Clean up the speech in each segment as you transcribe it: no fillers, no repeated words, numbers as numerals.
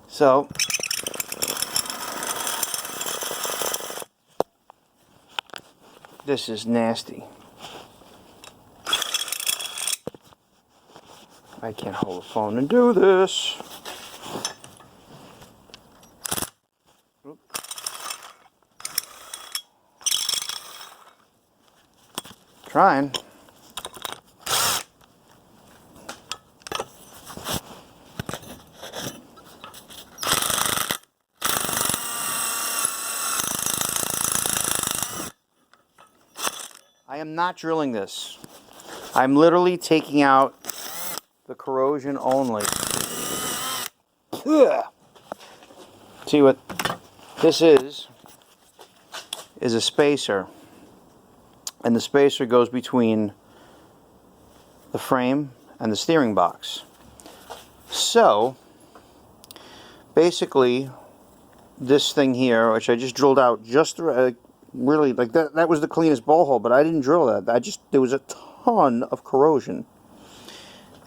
So, this is nasty. I can't hold the phone and do this. Oop. Trying. I am not drilling this. I'm literally taking out the corrosion only. Ugh. See what this is a spacer. And the spacer goes between the frame and the steering box. So, basically, this thing here, which I just drilled out just really, like that was the cleanest bowl hole, but I didn't drill that. There was a ton of corrosion.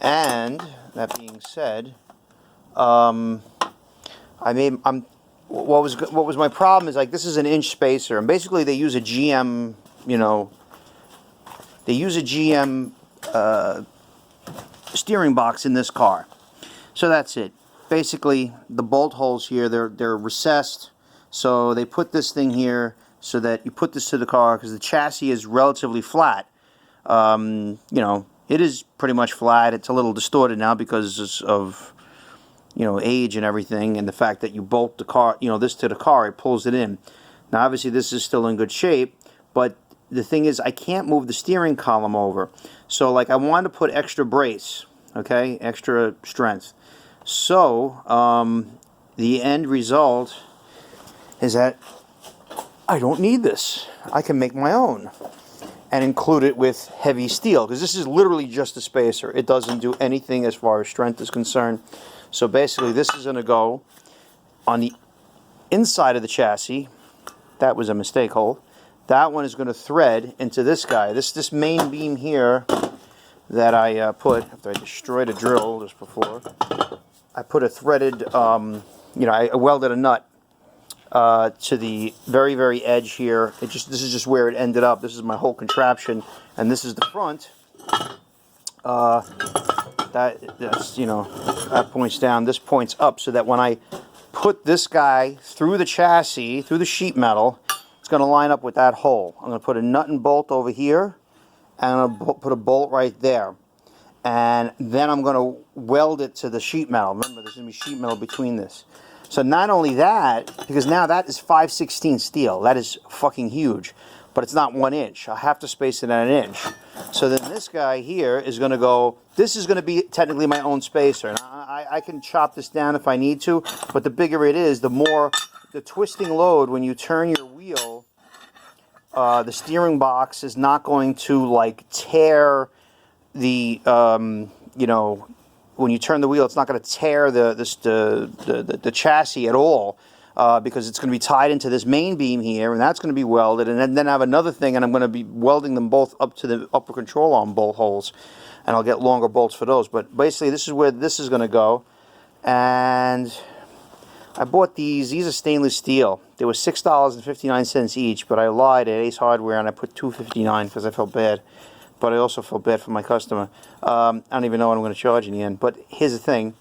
And that being said, what was my problem is, like, this is an inch spacer, and basically they use a GM, they use a GM steering box in this car. So that's it. Basically, the bolt holes here, they're recessed, so they put this thing here so that you put this to the car, because the chassis is relatively flat. It is pretty much flat. It's a little distorted now because of, age and everything, and the fact that you bolt the car, this to the car, it pulls it in. Now, obviously, this is still in good shape, but the thing is, I can't move the steering column over. So, like, I wanted to put extra brace, okay, extra strength. So, the end result is that I don't need this. I can make my own and include it with heavy steel, because this is literally just a spacer. It doesn't do anything as far as strength is concerned. So basically, this is going to go on the inside of the chassis. That was a mistake hole. That one is going to thread into this guy. This main beam here that I put, after I destroyed a drill just before, I put a threaded, I welded a nut to the very, very edge here. This is just where it ended up. This is my whole contraption, and this is the front. That's that points down. This points up, so that when I put this guy through the chassis, through the sheet metal, it's going to line up with that hole. I'm going to put a nut and bolt over here, and I'm going to put a bolt right there. And then I'm going to weld it to the sheet metal. Remember, there's going to be sheet metal between this. So not only that, because now that is 5/16 steel. That is fucking huge. But it's not 1 inch. I have to space it at 1 inch. So then this guy here is going to go, this is going to be technically my own spacer. And I can chop this down if I need to, but the bigger it is, the more the twisting load when you turn your wheel, the steering box is not going to, like, tear the, when you turn the wheel, it's not going to tear the chassis at all, because it's going to be tied into this main beam here, and that's going to be welded, and then I have another thing, and I'm going to be welding them both up to the upper control arm bolt holes, and I'll get longer bolts for those. But basically, this is where this is going to go, and I bought these. These are stainless steel. They were $6.59 each, but I lied at Ace Hardware, and I put $2.59 because I felt bad. But I also felt bad for my customer. I don't even know what I'm going to charge in the end. But here's the thing.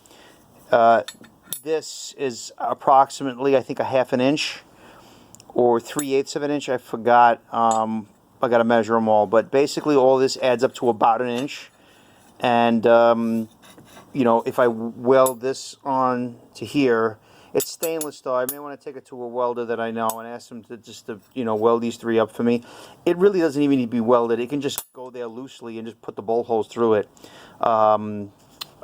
This is approximately, I think, a 1/2 inch or 3/8 of an inch. I forgot. I got to measure them all. But basically, all this adds up to about 1 inch. And, if I weld this on to here, it's stainless though. I may want to take it to a welder that I know and ask him to weld these 3 up for me. It really doesn't even need to be welded. It can just go there loosely and just put the bolt holes through it.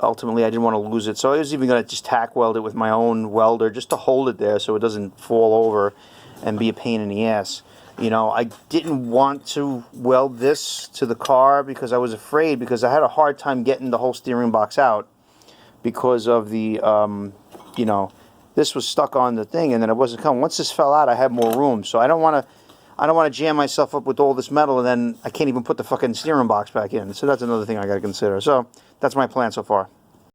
Ultimately, I didn't want to lose it, so I was even going to just tack weld it with my own welder just to hold it there so it doesn't fall over and be a pain in the ass. I didn't want to weld this to the car because I was afraid, because I had a hard time getting the whole steering box out because of the, this was stuck on the thing and then it wasn't coming. Once this fell out, I had more room, so I don't want to jam myself up with all this metal and then I can't even put the fucking steering box back in. So that's another thing I got to consider. So that's my plan so far.